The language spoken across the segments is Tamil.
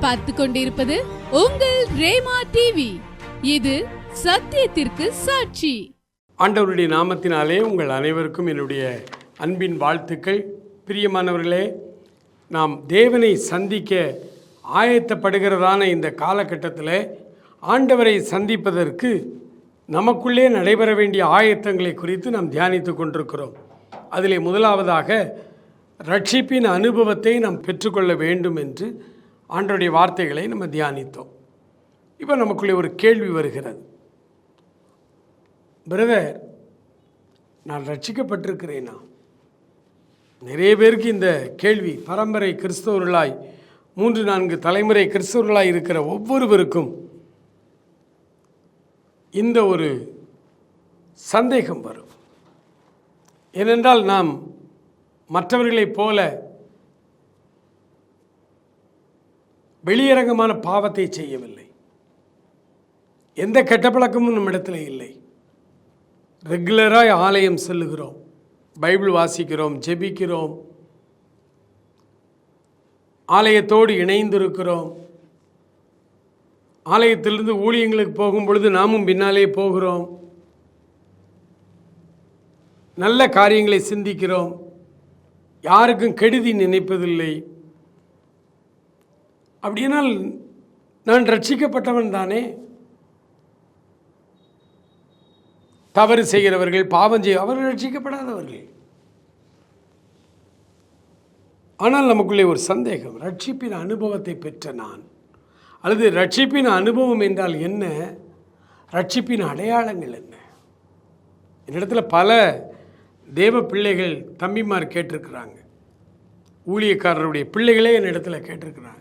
நீங்கள் பார்த்து கொண்டிருப்பது உங்கள் ரேமா டிவி. இது சத்தியத்திற்கு சாட்சி. ஆண்டவருடைய நாமத்தினாலே உங்கள் அனைவருக்கும் என்னுடைய அன்பின் வாழ்த்துக்கள். பிரியமானவர்களே, நாம் தேவனை சந்திக்க ஆயத்தப்படுகிறதான இந்த காலகட்டத்தில் ஆண்டவரை சந்திப்பதற்கு நமக்குள்ளே நடைபெற வேண்டிய ஆயத்தங்களை குறித்து நாம் தியானித்து கொண்டிருக்கிறோம். அதிலே முதலாவதாக ரட்சிப்பின் அனுபவத்தை நாம் பெற்றுக்கொள்ள வேண்டும் என்று ஆண்டவருடைய வார்த்தைகளை நம்ம தியானித்தோம். இப்போ நமக்குள்ளே ஒரு கேள்வி வருகிறது. பிரதர், நான் ரட்சிக்கப்பட்டிருக்கிறேனா? நிறைய பேருக்கு இந்த கேள்வி பரம்பரை கிறிஸ்தவர்களாய் 3-4 தலைமுறை கிறிஸ்தவர்களாய் இருக்கிற ஒவ்வொருவருக்கும் இந்த ஒரு சந்தேகம் வரும். ஏனென்றால் நாம் மற்றவர்களைப் போல வெளியரங்கமான பாவத்தை செய்யவில்லை. எந்த கெட்ட பழக்கமும் நம்மிடத்தில் இல்லை. ரெகுலராக ஆலயம் செல்லுகிறோம், பைபிள் வாசிக்கிறோம், ஜெபிக்கிறோம், ஆலயத்தோடு இணைந்திருக்கிறோம். ஆலயத்திலிருந்து ஊழியங்களுக்கு போகும் பொழுது நாமும் பின்னாலே போகிறோம். நல்ல காரியங்களை சிந்திக்கிறோம், யாருக்கும் கெடுதி நினைப்பதில்லை. அப்படியானால் நான் ரட்சிக்கப்பட்டவன் தானே? தவறு செய்கிறவர்கள், பாவம் அவர்கள் ரட்சிக்கப்படாதவர்கள். ஆனால் நமக்குள்ளே ஒரு சந்தேகம், ரட்சிப்பின் அனுபவத்தை பெற்ற நான், அல்லது ரட்சிப்பின் அனுபவம் என்றால் என்ன, ரட்சிப்பின் அடையாளங்கள் என்ன? என்னிடத்தில் பல தேவ பிள்ளைகள், தம்பிமார் கேட்டிருக்கிறாங்க, ஊழியக்காரருடைய பிள்ளைகளே என்னிடத்தில் கேட்டிருக்கிறாங்க,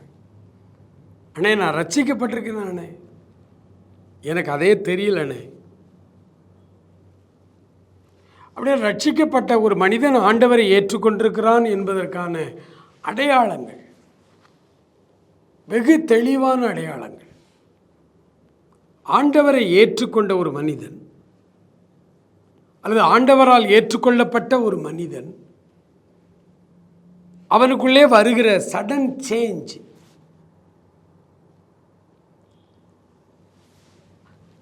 அண்ணே நான் ரட்சிக்கப்பட்டிருக்கேன் அண்ணே, எனக்கு அதே தெரியலண்ணே. அப்படியே ரட்சிக்கப்பட்ட ஒரு மனிதன் ஆண்டவரை ஏற்றுக்கொண்டிருக்கிறான் என்பதற்கான அடையாளங்கள், வெகு தெளிவான அடையாளங்கள். ஆண்டவரை ஏற்றுக்கொண்ட ஒரு மனிதன், அல்லது ஆண்டவரால் ஏற்றுக்கொள்ளப்பட்ட ஒரு மனிதன், அவனுக்குள்ளே வருகிற சடன் சேஞ்ச்,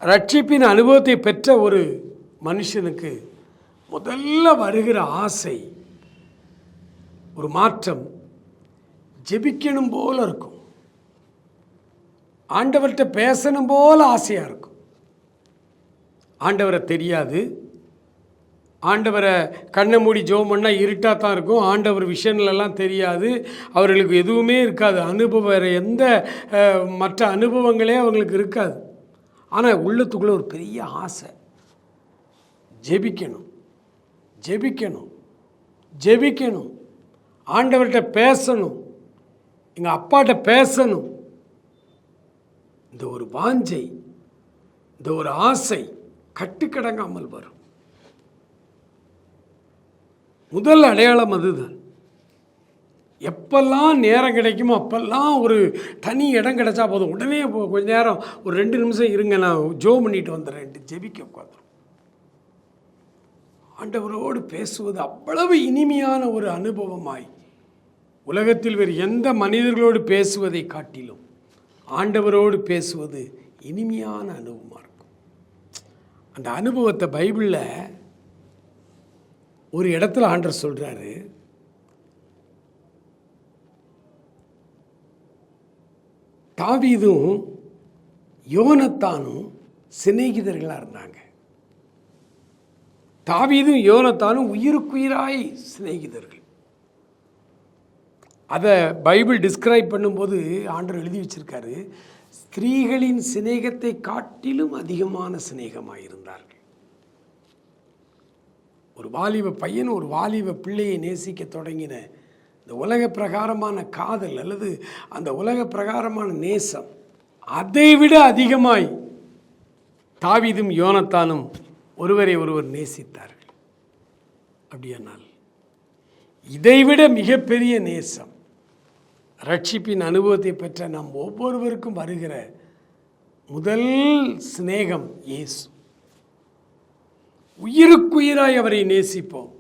ரட்சிப்பின் அனுபவத்தை பெற்ற ஒரு மனுஷனுக்கு முதல்ல வருகிற ஆசை, ஒரு மாற்றம், ஜெபிக்கணும் போல இருக்கும், ஆண்டவர்கிட்ட பேசணும் போல ஆசையாக இருக்கும். ஆண்டவரை தெரியாது, ஆண்டவரை கண்ணை மூடி ஜெபம் பண்ணால் இருட்டாக தான் இருக்கும், ஆண்டவர் விஷயங்களெல்லாம் தெரியாது, அவர்களுக்கு எதுவுமே இருக்காது, அனுபவம் வேறு எந்த மற்ற அனுபவங்களே அவங்களுக்கு இருக்காது. ஆனால் உள்ளத்துக்குள்ளே ஒரு பெரிய ஆசை, ஜெபிக்கணும் ஜெபிக்கணும் ஜெபிக்கணும், ஆண்டவர்கிட்ட பேசணும், எங்கள் அப்பாட்ட பேசணும். இந்த ஒரு வாஞ்சை, இந்த ஒரு ஆசை கட்டுக்கடங்காமல் வரும். முதல் அடையாளம் அதுதான். எப்பெல்லாம் நேரம் கிடைக்குமோ அப்பெல்லாம் ஒரு தனி இடம் கிடைச்சா போதும், உடனே கொஞ்ச நேரம் ஒரு 2 நிமிஷம் இருங்க, நான் ஜெபம் பண்ணிட்டு வந்துடுறேன், ஜெபிக்க உட்காந்துரும். ஆண்டவரோடு பேசுவது அவ்வளவு இனிமையான ஒரு அனுபவமாய், உலகத்தில் வேறு எந்த மனிதர்களோடு பேசுவதை காட்டிலும் ஆண்டவரோடு பேசுவது இனிமையான அனுபவமாக இருக்கும். அந்த அனுபவத்தை பைபிளில் ஒரு இடத்துல ஆண்டவர் சொல்கிறாரு, தாவீதும் யோனத்தானும் சிநேகிதர்களாக இருந்தாங்க. தாவீதும் யோனத்தானும் உயிருக்குயிராய் சிநேகிதர்கள். அதை பைபிள் டிஸ்கிரைப் பண்ணும்போது ஆண்டவர் எழுதி வச்சிருக்காரு, ஸ்திரீகளின் சிநேகத்தை காட்டிலும் அதிகமான சிநேகமாக இருந்தார்கள். ஒரு வாலிப பையன் ஒரு வாலிப பிள்ளையை நேசிக்க தொடங்கின இந்த உலக பிரகாரமான காதல், அல்லது அந்த உலக பிரகாரமான நேசம், அதைவிட அதிகமாய் தாவீதும் யோனத்தானும் ஒருவரை ஒருவர் நேசித்தார்கள். அப்படியானால் இதைவிட மிகப்பெரிய நேசம், ரட்சிப்பின் அனுபவத்தை பெற்ற நாம் ஒவ்வொருவருக்கும் வருகிற முதல் சிநேகம் இயேசு. உயிருக்குயிராய் அவரை நேசிப்போம்.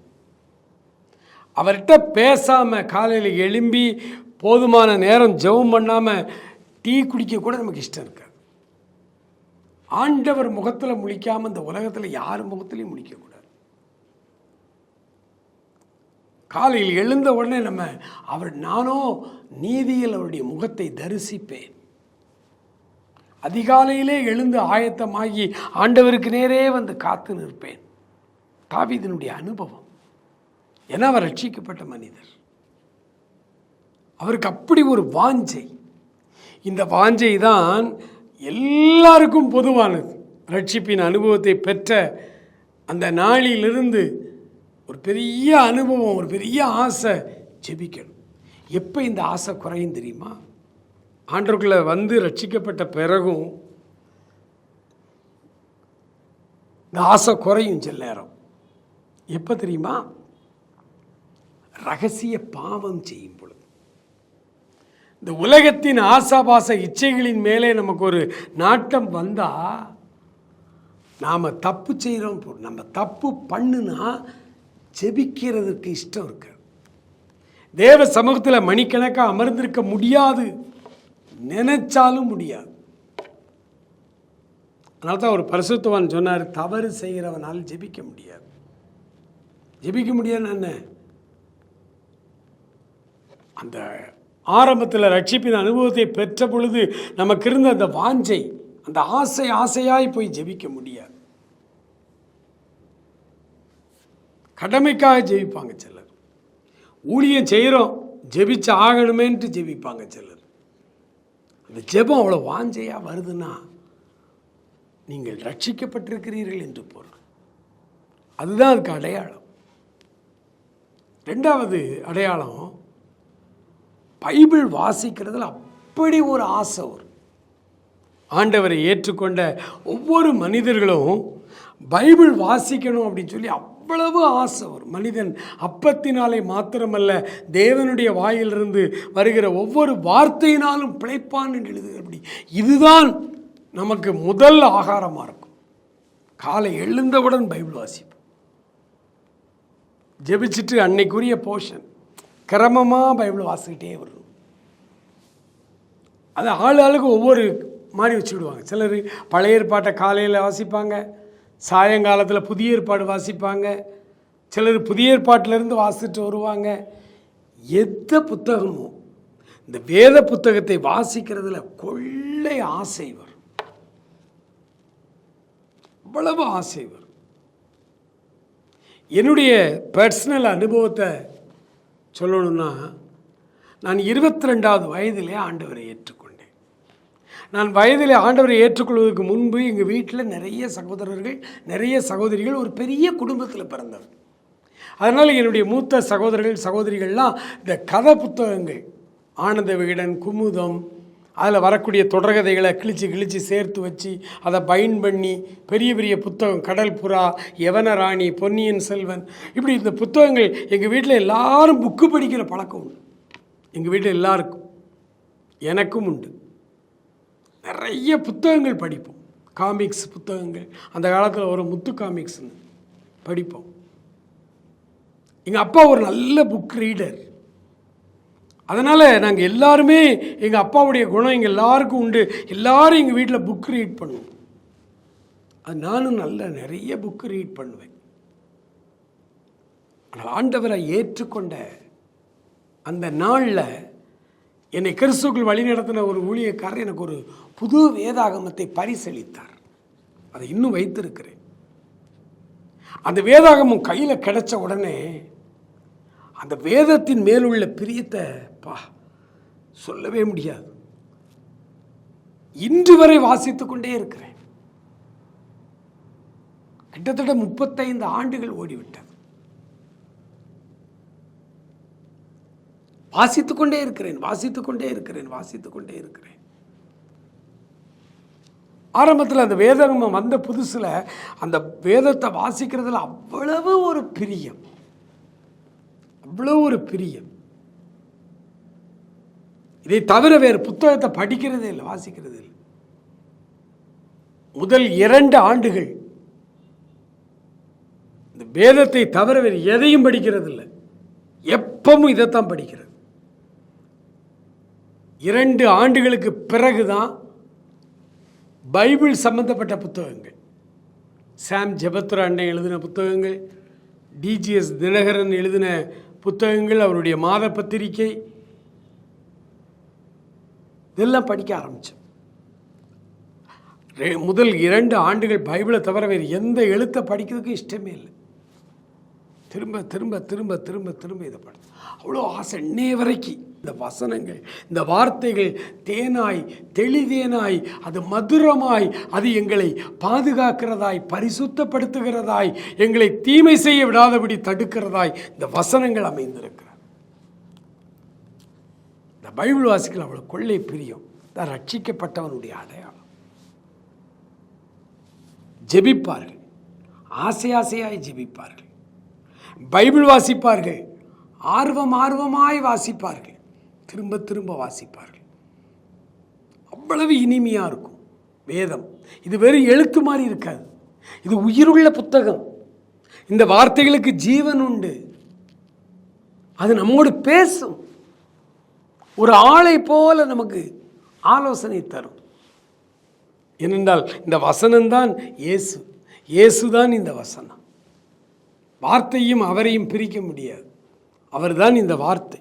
அவர்கிட்ட பேசாமல், காலையில் எழும்பி போதுமான நேரம் ஜெபம் பண்ணாமல் டீ குடிக்க கூட நமக்கு இஷ்டம் இருக்காது. ஆண்டவர் முகத்தில் முழிக்காமல் இந்த உலகத்தில் யார் முகத்திலையும் முழிக்கக்கூடாது. காலையில் எழுந்த உடனே நானோ நீதியில் அவருடைய முகத்தை தரிசிப்பேன். அதிகாலையிலே எழுந்து ஆயத்தமாகி ஆண்டவருக்கு நேரே வந்து காத்து நிற்பேன். தாவீதினுடைய அனுபவம். ஏன்னா அவர் ரட்சிக்கப்பட்ட மனிதர். அவருக்கு அப்படி ஒரு வாஞ்சை. இந்த வாஞ்சை தான் எல்லாருக்கும் பொதுவானது. ரட்சிப்பின் அனுபவத்தை பெற்ற அந்த நாளிலிருந்து ஒரு பெரிய அனுபவம், ஒரு பெரிய ஆசை, ஜெபிக்கணும். எப்போ இந்த ஆசை குறையும் தெரியுமா? ஆண்டவருக்குள்ள வந்து ரட்சிக்கப்பட்ட பிறகும் இந்த ஆசை குறையும் சில நேரம். எப்போ தெரியுமா? ரகசிய பாவம் செய்யும் பொழுது. இந்த உலகத்தின் ஆசாபாச இச்சைகளின் மேலே நமக்கு ஒரு நாட்டம் வந்தால் நாம் தப்பு செய்கிறோம். நம்ம தப்பு பண்ணுனா ஜெபிக்கிறதுக்கு இஷ்டம் இருக்கு. தேவ சமூகத்தில் மணிக்கணக்காக அமர்ந்திருக்க முடியாது, நினைச்சாலும் முடியாது. அதனால தான் ஒரு பரிசுத்தவான் சொன்னார், தவறு செய்கிறவனால் ஜெபிக்க முடியாது. ஜெபிக்க முடியாதுன்னு என்ன? அந்த ஆரம்பத்தில் ரட்சிப்பின் அனுபவத்தை பெற்ற பொழுது நமக்கு இருந்த அந்த வாஞ்சை, அந்த ஆசையாய் போய் ஜெபிக்க முடியாது. கடமைக்காக ஜெபிப்பாங்க சிலர். ஊழியம் செய்கிறோம், ஜெபிச்சு ஆகணுமேன்ட்டு ஜெபிப்பாங்க சிலர். அந்த ஜெபம் அவ்வளோ வாஞ்சையாக வருதுன்னா நீங்கள் ரட்சிக்கப்பட்டிருக்கிறீர்கள் என்று பொருள். அதுதான் அதுக்கு அடையாளம். ரெண்டாவது அடையாளம், பைபிள் வாசிக்கிறதுல அப்படி ஒரு ஆசை வரும். ஆண்டவரை ஏற்றுக்கொண்ட ஒவ்வொரு மனிதர்களும் பைபிள் வாசிக்கணும் அப்படின்னு சொல்லி அவ்வளவு ஆசை வரும். மனிதன் அப்பத்தினாலே மாத்திரமல்ல, தேவனுடைய வாயிலிருந்து வருகிற ஒவ்வொரு வார்த்தையினாலும் பிழைப்பான் என்று எழுதுகிறபடி இதுதான் நமக்கு முதல் ஆகாரமாக இருக்கும். காலை எழுந்தவுடன் பைபிள் வாசிப்போம். ஜெபிச்சுட்டு அன்னைக்குரிய போர்ஷன் கிரமமாக பைபிள் வாசிக்கிட்டே வரும். அது ஆளுக்கு ஒவ்வொரு மாதிரி வச்சுக்கிடுவாங்க. சிலர் பழைய ஏற்பாட்டை காலையில் வாசிப்பாங்க, சாயங்காலத்தில் புதிய ஏற்பாடு வாசிப்பாங்க. சிலர் புதிய ஏற்பாட்டிலேருந்து வாசிட்டு வருவாங்க. எந்த புத்தகமும் இந்த வேத புத்தகத்தை வாசிக்கிறதுல கொள்ளை ஆசை வரும். அவ்வளவு ஆசை வரும். என்னுடைய பர்சனல் அனுபவத்தை சொல்லணும்னா, நான் 22வது வயதிலே ஆண்டவரை ஏற்றுக்கொண்டேன். நான் வயதில் ஆண்டவரை ஏற்றுக்கொள்வதற்கு முன்பு எங்கள் வீட்டில் நிறைய சகோதரர்கள், நிறைய சகோதரிகள், ஒரு பெரிய குடும்பத்தில் பிறந்தவர். அதனால் என்னுடைய மூத்த சகோதரர்கள் சகோதரிகள்லாம் இந்த கதை புத்தகங்கள், ஆனந்த விகடன், குமுதம், அதில் வரக்கூடிய தொடர்கதைகளை கிழிச்சு சேர்த்து வச்சு அதை பைண்ட் பண்ணி பெரிய பெரிய புத்தகம், கடல் புறா, யவனராணி, பொன்னியின் செல்வன், இப்படி இந்த புத்தகங்கள் எங்கள் வீட்டில் எல்லாரும் புக்கு படிக்கிற பழக்கம் உண்டு. எங்கள் வீட்டில் எல்லாருக்கும், எனக்கும் உண்டு. நிறைய புத்தகங்கள் படிப்போம். காமிக்ஸ் புத்தகங்கள், அந்த காலத்தில் ஒரு முத்து காமிக்ஸ்னு படிப்போம். எங்கள் அப்பா ஒரு நல்ல புக் ரீடர். அதனால் நாங்கள் எல்லாருமே, எங்கள் அப்பாவுடைய குணம் எங்கள் எல்லாருக்கும் உண்டு. எல்லாரும் எங்கள் வீட்டில் புக் ரீட் பண்ணுவோம். அது நானும் நிறைய புக்கு ரீட் பண்ணுவேன். ஆனால் ஆண்டவரை ஏற்றுக்கொண்ட அந்த நாளில் என்னை கிறிஸ்துவுக்குள் வழி நடத்தின ஒரு ஊழியக்காரர் எனக்கு ஒரு புது வேதாகமத்தை பரிசளித்தார். அதை இன்னும் வைத்திருக்கிறேன். அந்த வேதாகமம் கையில் கிடைச்ச உடனே அந்த வேதத்தின் மேலுள்ள பிரியத்தை சொல்லவே முடியாது. இன்று வரை வாசித்துக் கொண்டே இருக்கிறேன். கிட்டத்தட்ட 35 ஆண்டுகள் ஓடிவிட்டது. வாசித்துக் கொண்டே இருக்கிறேன். ஆரம்பத்தில் அந்த வேதாகமம் வந்த புதுசில் அந்த வேதத்தை வாசிக்கிறதுல அவ்வளவு ஒரு பிரியம். இதை தவிர வேறு புத்தகத்தை படிக்கிறதே இல்லை, வாசிக்கிறதே இல்லை. முதல் 2 ஆண்டுகள் இந்த வேதத்தை தவிர வேறு எதையும் படிக்கிறது இல்லை. எப்பவும் இதைத்தான் படிக்கிறது. 2 ஆண்டுகளுக்கு பிறகுதான் பைபிள் சம்பந்தப்பட்ட புத்தகங்கள், சாம் ஜெபத்ரா அண்ணன் எழுதின புத்தகங்கள், டிஜிஎஸ் தினகரன் எழுதின புத்தகங்கள், அவருடைய மாத பத்திரிகை, இதெல்லாம் படிக்க ஆரம்பித்தோம். முதல் 2 ஆண்டுகள் பைபிளை தவிர வேறு எந்த எழுத்தை படிக்கிறதுக்கும் இஷ்டமே இல்லை. திரும்ப திரும்ப திரும்ப திரும்ப திரும்ப இதை படி, அவ்வளோ ஆசை. இன்னைய வரைக்கும் இந்த வசனங்கள், இந்த வார்த்தைகள் தேனாய் தெளிதேனாய், அது மதுரமாய், அது எங்களை பாதுகாக்கிறதாய், பரிசுத்தப்படுத்துகிறதாய், எங்களை தீமை செய்ய விடாதபடி தடுக்கிறதாய் இந்த வசனங்கள் அமைந்திருக்கிறார். இந்த பைபிள் வாசிகள் அவ்வளோ கொள்ளை பிரியம். தான் ரட்சிக்கப்பட்டவனுடைய அடையாளம். ஜெபிப்பார்கள், ஆசை ஆசையாய் ஜெபிப்பார்கள், பைபிள் வாசிப்பார்கள், ஆர்வமாய் வாசிப்பார்கள், திரும்ப திரும்ப வாசிப்பார்கள். அவ்வளவு இனிமையாக இருக்கும் வேதம். இது வெறும் எழுத்து மாதிரி இருக்காது, இது உயிருள்ள புத்தகம். இந்த வார்த்தைகளுக்கு ஜீவன் உண்டு, அது நம்மோடு பேசும். ஒரு ஆளை போல நமக்கு ஆலோசனை தரும். ஏனென்றால் இந்த வசனம்தான் இயேசு, இயேசுதான் இந்த வசனம். வார்த்தையும் அவரையும் பிரிக்க முடியாது, அவர்தான் இந்த வார்த்தை.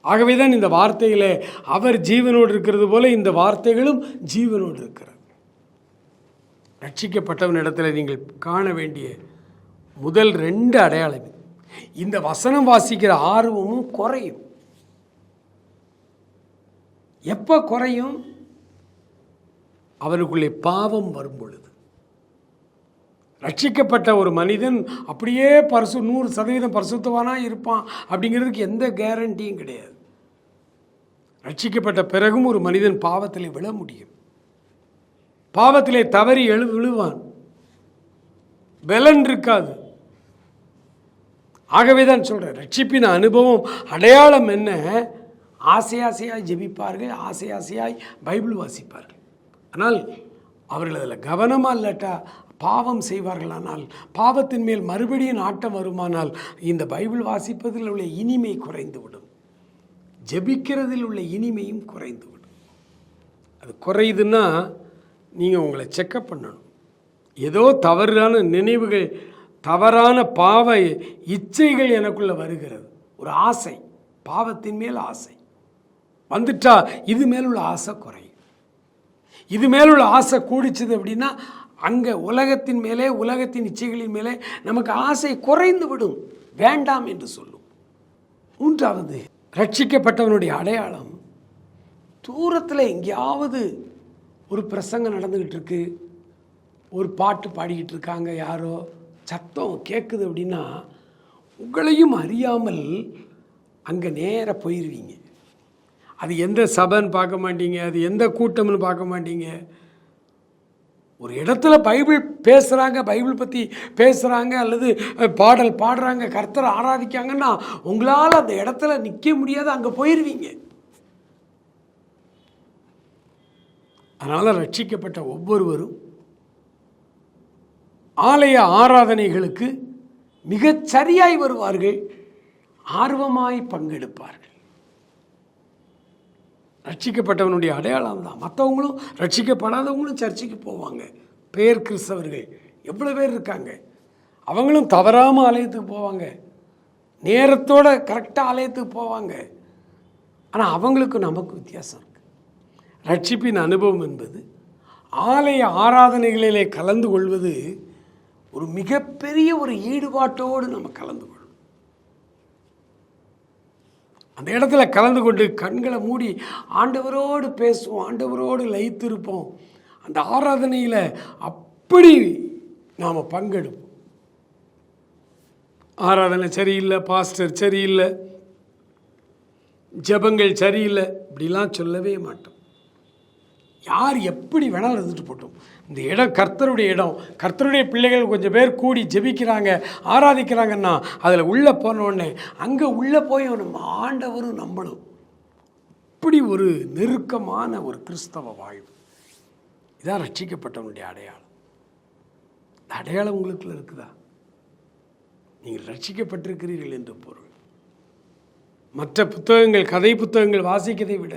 ஆகவே தான் இந்த வார்த்தையில் அவர் ஜீவனோடு இருக்கிறது போல இந்த வார்த்தைகளும் ஜீவனோடு இருக்கிறது. ரட்சிக்கப்பட்டவனிடத்தில் நீங்கள் காண வேண்டிய முதல் 2 அடையாளம், இந்த வசனம் வாசிக்கிற ஆர்வமும் குறையும். எப்போ குறையும்? அவருக்குள்ளே பாவம் வரும் பொழுது. ரட்சிக்கப்பட்ட ஒரு மனிதன் அப்படியே 100% பரிசுத்தவானாக இருப்பான் அப்படிங்கிறதுக்கு எந்த கேரண்டியும் கிடையாது. ரட்சிக்கப்பட்ட பிறகும் ஒரு மனிதன் பாவத்தில் விழ முடியும், பாவத்திலே தவறி விழுவான், பலன் இருக்காது. ஆகவே தான் சொல்கிறேன், ரட்சிப்பின் அனுபவம் அடையாளம் என்ன? ஆசை ஆசையாய் ஜெபிப்பார்கள், ஆசை ஆசையாய் பைபிள் வாசிப்பார்கள். ஆனால் அவர்கள் அதில் கவனமாக இல்லாட்டா பாவம் செய்வார்களானால், பாவத்தின் மேல் மறுபடியும் நாட்டம் வருமானால், இந்த பைபிள் வாசிப்பதில் உள்ள இனிமை குறைந்துவிடும், ஜெபிக்கிறதில் உள்ள இனிமையும் குறைந்துவிடும். அது குறையுதுன்னா நீங்கள் உங்களை செக்கப் பண்ணணும். ஏதோ தவறான நினைவுகள், தவறான பாவ இச்சைகள் எனக்குள்ளே வருகிறது. ஒரு ஆசை, பாவத்தின் மேல் ஆசை வந்துட்டா இது மேலுள்ள ஆசை குறையும். இது மேலுள்ள ஆசை கூடிச்சது அப்படின்னா அங்கே உலகத்தின் மேலே, உலகத்தின் இச்சைகளின் மேலே நமக்கு ஆசை குறைந்து விடும், வேண்டாம் என்று சொல்லும். 3வது, ரட்சிக்கப்பட்டவனுடைய அடையாளம், தூரத்தில் எங்கேயாவது ஒரு பிரசங்கம் நடந்துக்கிட்டு இருக்கு, ஒரு பாட்டு பாடிக்கிட்டு இருக்காங்க, யாரோ சத்தம் கேட்குது அப்படின்னா உங்களையும் அறியாமல் அங்கே நேராக போயிடுவீங்க. அது எந்த சபைன்னு பார்க்க மாட்டீங்க, அது எந்த கூட்டம்னு பார்க்க மாட்டீங்க. ஒரு இடத்துல பைபிள் பேசுகிறாங்க, பைபிள் பற்றி பேசுகிறாங்க, அல்லது பாடல் பாடுறாங்க, கர்த்தரை ஆராதிக்காங்கன்னா உங்களால் அந்த இடத்துல நிற்க முடியாது, அங்கே போயிடுவீங்க. அதனால் ரட்சிக்கப்பட்ட ஒவ்வொருவரும் ஆலய ஆராதனைகளுக்கு மிகச் சரியாய் வருவார்கள், ஆர்வமாய் பங்கெடுப்பார்கள். ரட்சிக்கப்பட்டவனுடைய அடையாளம் தான். மற்றவங்களும் ரட்சிக்கப்படாதவங்களும் சர்ச்சைக்கு போவாங்க. பேர் கிறிஸ்தவர்கள் எவ்வளோ பேர் இருக்காங்க, அவங்களும் தவறாமல் ஆலயத்துக்கு போவாங்க, நேரத்தோட கரெக்டாக ஆலயத்துக்கு போவாங்க. ஆனால் அவங்களுக்கு நமக்கு வித்தியாசம் இருக்குது. ரட்சிப்பின் அனுபவம் என்பது ஆலய ஆராதனைகளிலே கலந்து கொள்வது ஒரு மிகப்பெரிய ஒரு ஈடுபாட்டோடு நம்ம கலந்து கொள்வோம். அந்த இடத்துல கலந்து கொண்டு கண்களை மூடி ஆண்டவரோடு பேசுவோம், ஆண்டவரோடு லயித்திருப்போம். அந்த ஆராதனையில் அப்படி நாம் பங்கெடுப்போம். ஆராதனை சரியில்லை, பாஸ்டர் சரியில்லை, ஜெபங்கள் சரியில்லை, இப்படிலாம் சொல்லவே மாட்டோம். யார் எப்படி வேணாலும் இருந்துட்டு போட்டோம். இந்த இடம் கர்த்தருடைய இடம், கர்த்தருடைய பிள்ளைகள் கொஞ்சம் பேர் கூடி ஜெபிக்கிறாங்க, ஆராதிக்கிறாங்கன்னா அதில் உள்ளே போனோடனே அங்கே உள்ளே போய் நம்ம ஆண்டவரும் நம்பணும். இப்படி ஒரு நெருக்கமான ஒரு கிறிஸ்தவ வாழ்வு, இதான் ரட்சிக்கப்பட்டவனுடைய அடையாளம். இந்த அடையாளம் உங்களுக்குள்ள இருக்குதா? நீங்கள் ரட்சிக்கப்பட்டிருக்கிறீர்கள் என்று பொருள். மற்ற புத்தகங்கள், கதை புத்தகங்கள் வாசிக்கதை விட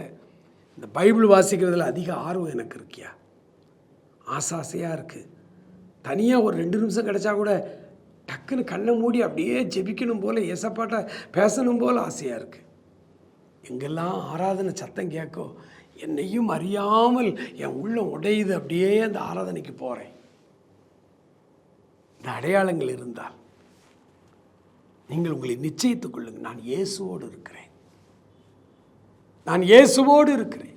இந்த பைபிள் வாசிக்கிறதுல அதிக ஆர்வம் எனக்கு இருக்கியா? ஆசையாக இருக்குது. தனியாக ஒரு 2 நிமிஷம் கிடைச்சா கூட டக்குன்னு கண்ணை மூடி அப்படியே ஜெபிக்கணும் போல், ஏசப்பாட்ட பேசணும் போல் ஆசையாக இருக்குது. எங்கெல்லாம் ஆராதனை சத்தம் கேட்கோ என்னையும் அறியாமல் என் உள்ளம் உடையுது. அப்படியே அந்த ஆராதனைக்கு போகிறேன். இந்த அடையாளங்கள் இருந்தால் நீங்கள் உங்களை நிச்சயித்துக் கொள்ளுங்கள், நான் இயேசுவோடு இருக்கிறேன், நான் இயேசுவோடு இருக்கிறேன்.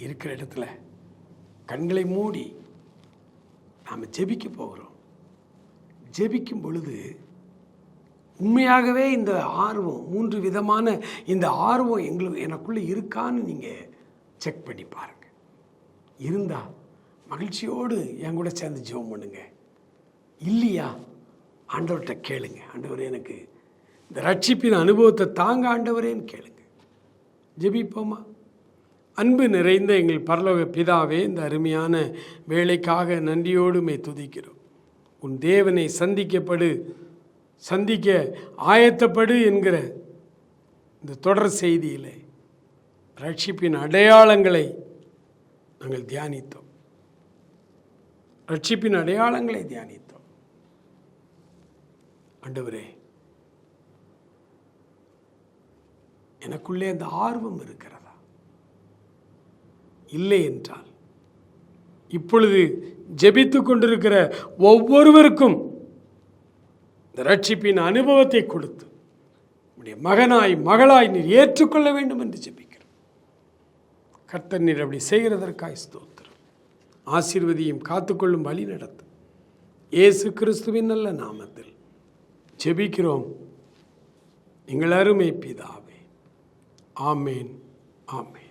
இருக்கிற இடத்துல கண்களை மூடி நாம் ஜெபிக்க போகிறோம். ஜெபிக்கும் பொழுது உண்மையாகவே இந்த ஆர்வம், 3 விதமான இந்த ஆர்வம் எனக்குள்ளே இருக்கான்னு நீங்கள் செக் பண்ணி பாருங்கள். இருந்தால் மகிழ்ச்சியோடு என் கூட சேர்ந்து ஜெபம் பண்ணுங்க. இல்லையா, ஆண்டவர்கிட்ட கேளுங்க. ஆண்டவரே, எனக்கு இந்த ரட்சிப்பின் அனுபவத்தை தாங்க ஆண்டவரேன்னு கேளுங்க. ஜெபிப்போமா? அன்பு நிறைந்த எங்கள் பரலோக பிதாவே, இந்த அருமையான வேலைக்காக நன்றியோடு உம்மை துதிக்கிறோம். உன் தேவனை சந்திக்க ஆயத்தப்படு என்கிற இந்த தொடர் செய்தியில் ரட்சிப்பின் அடையாளங்களை நாங்கள் தியானித்தோம். ரட்சிப்பின் அடையாளங்களை தியானித்தோம். ஆண்டவரே, எனக்குள்ளே அந்த ஆர்வம் இருக்கிறதா? இல்லை என்றால் இப்பொழுது ஜெபித்து கொண்டிருக்கிற ஒவ்வொருவருக்கும் இந்த ரட்சிப்பின் அனுபவத்தை கொடுத்து உடைய மகனாய் மகளாய் நீர் ஏற்றுக்கொள்ள வேண்டும் என்று ஜெபிக்கிறோம். கர்த்தர் நீர் அப்படி செய்கிறதற்காய் ஸ்தோத்திரம். ஆசீர்வதியும் காத்துக்கொள்ளும் வழி நடத்தும். இயேசு கிறிஸ்துவின் நல்ல நாமத்தில் ஜெபிக்கிறோம் எங்கள் அருமை பிதாவே. ஆமேன், ஆமேன்.